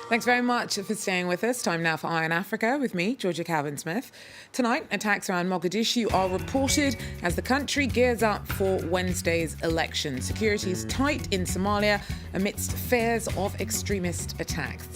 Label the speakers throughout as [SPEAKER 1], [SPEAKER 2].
[SPEAKER 1] Thanks very much for staying with us. Time now for Eye on Africa with me, Georgia Calvin-Smith. Tonight, attacks around Mogadishu are reported as the country gears up for Wednesday's election. Security is tight in Somalia amidst fears of extremist attacks.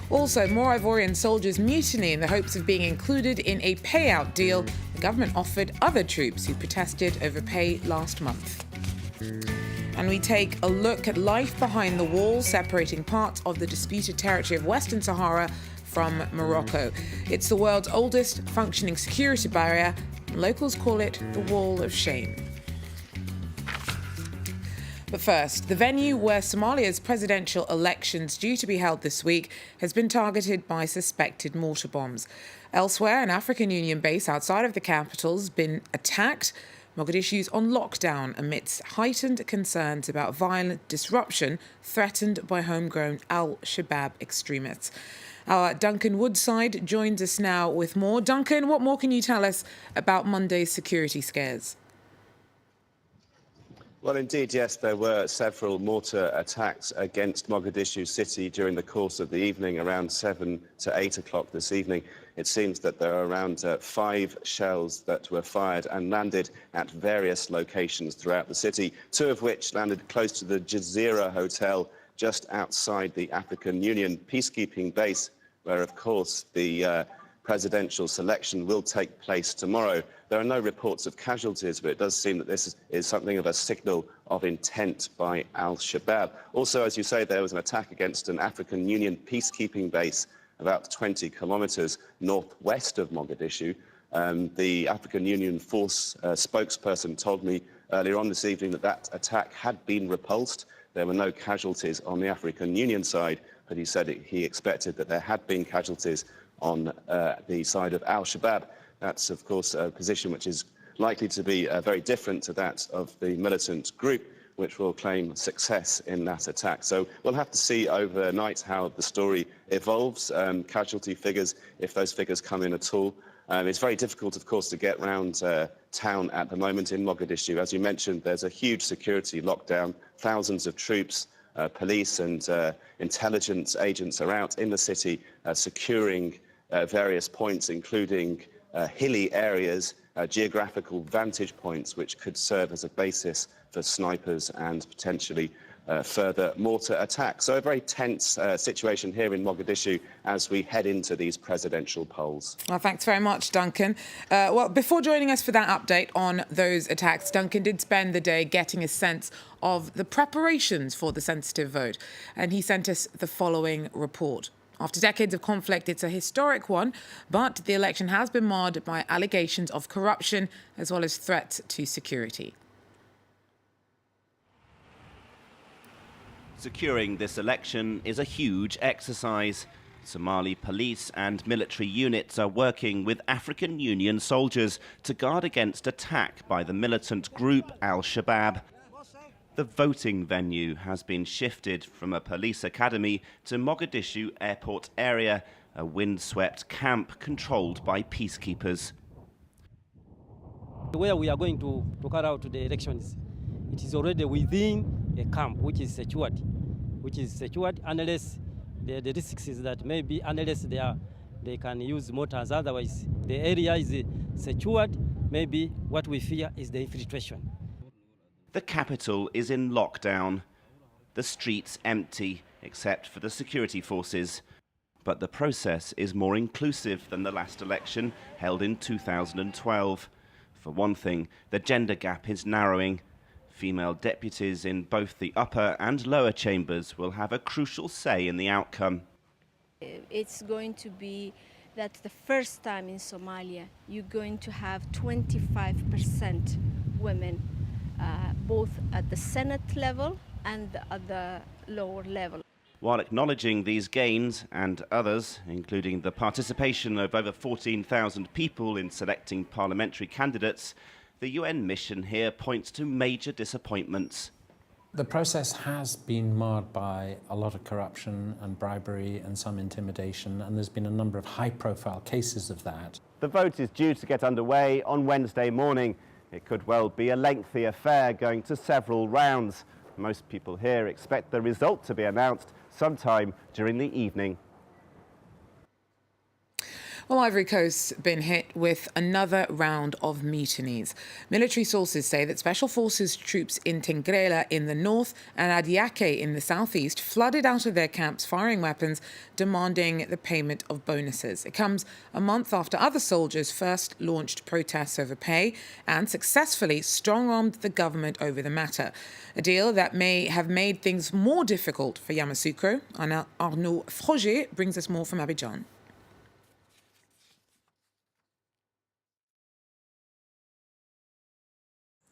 [SPEAKER 1] Also, more Ivorian soldiers mutiny in the hopes of being included in a payout deal the government offered other troops who protested over pay last month. And we take a look at life behind the wall separating parts of the disputed territory of Western Sahara from Morocco. It's the world's oldest functioning security barrier. Locals call it the Wall of Shame. But first, the venue where Somalia's presidential elections due to be held this week has been targeted by suspected mortar bombs. Elsewhere, an African Union base outside of the capital has been attacked. Mogadishu's on lockdown amidst heightened concerns about violent disruption threatened by homegrown Al-Shabaab extremists. Our Duncan Woodside joins us now with more. Duncan, what more can you tell us about Monday's security scares?
[SPEAKER 2] Well, indeed, yes, there were several mortar attacks against Mogadishu city during the course of the evening, around 7 to 8 o'clock this evening. It seems that there are around 5 shells that were fired and landed at various locations throughout the city, 2 of which landed close to the Jazeera Hotel just outside the African Union peacekeeping base, where, of course, the presidential selection will take place tomorrow. There are no reports of casualties, but it does seem that this is something of a signal of intent by Al-Shabaab. Also, as you say, there was an attack against an African Union peacekeeping base about 20 kilometres northwest of Mogadishu. The African Union force spokesperson told me earlier on this evening that that attack had been repulsed. There were no casualties on the African Union side, but he said he expected that there had been casualties on the side of Al-Shabaab. That's, of course, a position which is likely to be very different to that of the militant group, which will claim success in that attack. So we'll have to see overnight how the story evolves, casualty figures, if those figures come in at all. It's very difficult, of course, to get around town at the moment in Mogadishu. As you mentioned, there's a huge security lockdown. Thousands of troops, police and intelligence agents are out in the city securing various points, including hilly areas, geographical vantage points, which could serve as a basis for snipers and potentially further mortar attacks. So a very tense situation here in Mogadishu as we head into these presidential polls.
[SPEAKER 1] Well, thanks very much, Duncan. Well, before joining us for that update on those attacks, Duncan did spend the day getting a sense of the preparations for the sensitive vote, and he sent us the following report. After decades of conflict, it's a historic one, but the election has been marred by allegations of corruption as well as threats to security.
[SPEAKER 3] Securing this election is a huge exercise. Somali police and military units are working with African Union soldiers to guard against attack by the militant group Al-Shabaab. The voting venue has been shifted from a police academy to Mogadishu airport area, a windswept camp controlled by peacekeepers.
[SPEAKER 4] Where we are going to carry out the elections, it is already within a camp which is secured unless the risk is that maybe unless they can use mortars, otherwise the area is secured. Maybe what we fear is the infiltration.
[SPEAKER 3] The capital is in lockdown. The streets empty, except for the security forces. But the process is more inclusive than the last election, held in 2012. For one thing, the gender gap is narrowing. Female deputies in both the upper and lower chambers will have a crucial say in the outcome.
[SPEAKER 5] It's going to be that the first time in Somalia, you're going to have 25% women, both at the Senate level and at the lower level.
[SPEAKER 3] While acknowledging these gains and others, including the participation of over 14,000 people in selecting parliamentary candidates, the UN mission here points to major disappointments.
[SPEAKER 6] The process has been marred by a lot of corruption and bribery and some intimidation, and there's been a number of high-profile cases of that.
[SPEAKER 3] The vote is due to get underway on Wednesday morning. It could well be a lengthy affair going to several rounds. Most people here expect the result to be announced sometime during the evening.
[SPEAKER 1] Well, Ivory Coast's been hit with another round of mutinies. Military sources say that Special Forces troops in Tengrela in the north and Adiake in the southeast flooded out of their camps firing weapons, demanding the payment of bonuses. It comes a month after other soldiers first launched protests over pay and successfully strong-armed the government over the matter. A deal that may have made things more difficult for Yamoussoukro. Arnaud Froger brings us more from Abidjan.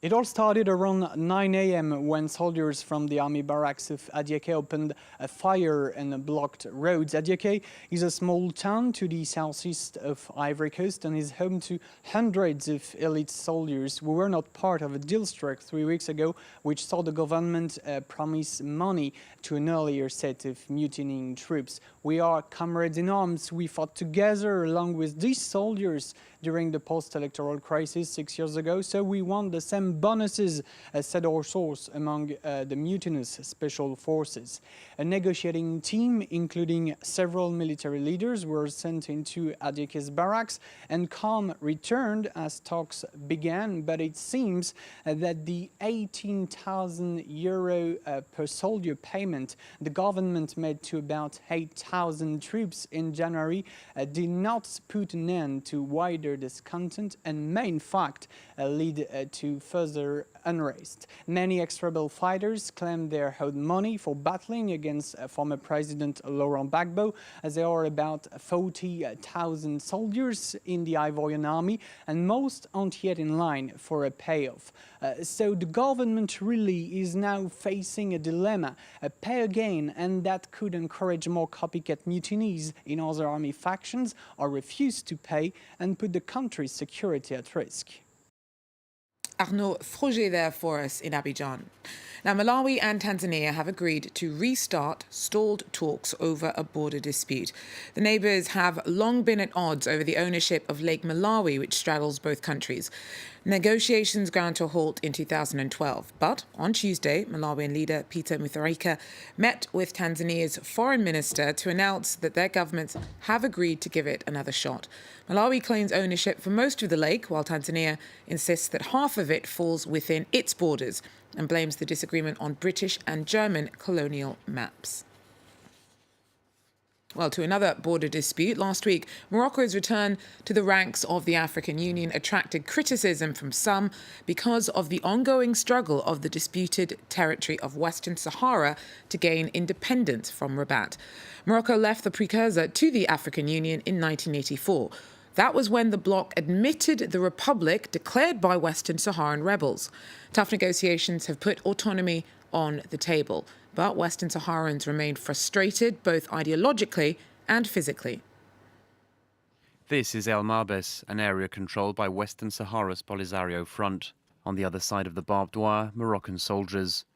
[SPEAKER 7] It all started around 9 a.m. when soldiers from the army barracks of Adiake opened a fire and blocked roads. Adiake is a small town to the southeast of Ivory Coast and is home to hundreds of elite soldiers who were not part of a deal struck 3 weeks ago, which saw the government promise money to an earlier set of mutinying troops. We are comrades in arms. We fought together along with these soldiers during the post-electoral crisis 6 years ago, so we want the same bonuses, said our source among the mutinous special forces. A negotiating team, including several military leaders, were sent into Adiake's barracks, and calm returned as talks began, but it seems that the €18,000 per soldier payment the government made to about 8,000 troops in January did not put an end to wider discontent and may in fact lead to further unrest. Many ex-rebel fighters claim they're owed money for battling against former President Laurent Gbagbo, as there are about 40,000 soldiers in the Ivorian army, and most aren't yet in line for a payoff. So the government really is now facing a dilemma: pay again, and that could encourage more copycat mutinies in other army factions, or refuse to pay and put the country's security at risk.
[SPEAKER 1] Arnaud Froger there for us in Abidjan. Now, Malawi and Tanzania have agreed to restart stalled talks over a border dispute. The neighbours have long been at odds over the ownership of Lake Malawi, which straddles both countries. Negotiations ground to a halt in 2012, but on Tuesday, Malawian leader Peter Mutharika met with Tanzania's foreign minister to announce that their governments have agreed to give it another shot. Malawi claims ownership for most of the lake, while Tanzania insists that half of it falls within its borders and blames the disagreement on British and German colonial maps. Well, to another border dispute, last week, Morocco's return to the ranks of the African Union attracted criticism from some because of the ongoing struggle of the disputed territory of Western Sahara to gain independence from Rabat. Morocco left the precursor to the African Union in 1984. That was when the bloc admitted the republic declared by Western Saharan rebels. Tough negotiations have put autonomy on the table, but Western Saharans remain frustrated both ideologically and physically.
[SPEAKER 8] This is El Marbes, an area controlled by Western Sahara's Polisario Front. On the other side of the barbed wire, Moroccan soldiers.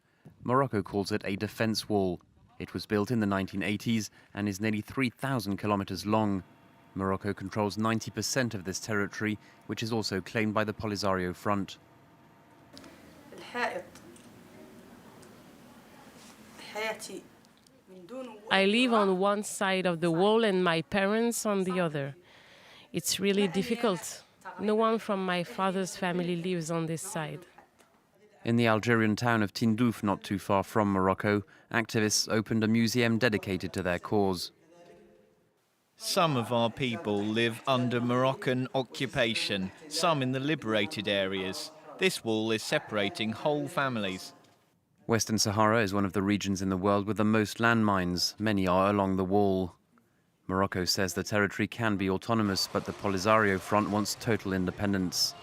[SPEAKER 8] Morocco calls it a defence wall. It was built in the 1980s and is nearly 3,000 kilometres long. Morocco controls 90% of this territory, which is also claimed by the Polisario Front.
[SPEAKER 9] I live on one side of the wall and my parents on the other. It's really difficult. No one from my father's family lives on this side.
[SPEAKER 8] In the Algerian town of Tindouf, not too far from Morocco, activists opened a museum dedicated to their cause.
[SPEAKER 10] Some of our people live under Moroccan occupation, some in the liberated areas. This wall is separating whole families.
[SPEAKER 8] Western Sahara is one of the regions in the world with the most landmines. Many are along the wall. Morocco says the territory can be autonomous, but the Polisario Front wants total independence.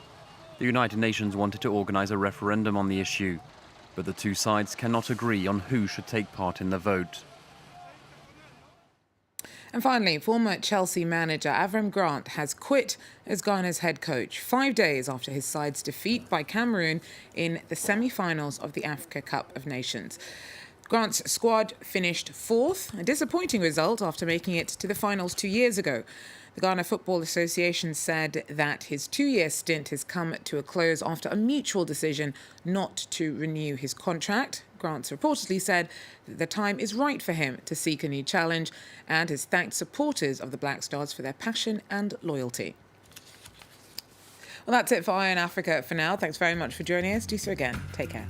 [SPEAKER 8] The United Nations wanted to organize a referendum on the issue, but the two sides cannot agree on who should take part in the vote.
[SPEAKER 1] And finally, former Chelsea manager Avram Grant has quit as Ghana's head coach 5 days after his side's defeat by Cameroon in the semi-finals of the Africa Cup of Nations. Grant's squad finished fourth, a disappointing result after making it to the finals 2 years ago. The Ghana Football Association said that his 2-year stint has come to a close after a mutual decision not to renew his contract. Grants reportedly said that the time is right for him to seek a new challenge and has thanked supporters of the Black Stars for their passion and loyalty. Well, that's it for Eye on Africa for now. Thanks very much for joining us. Do so again. Take care.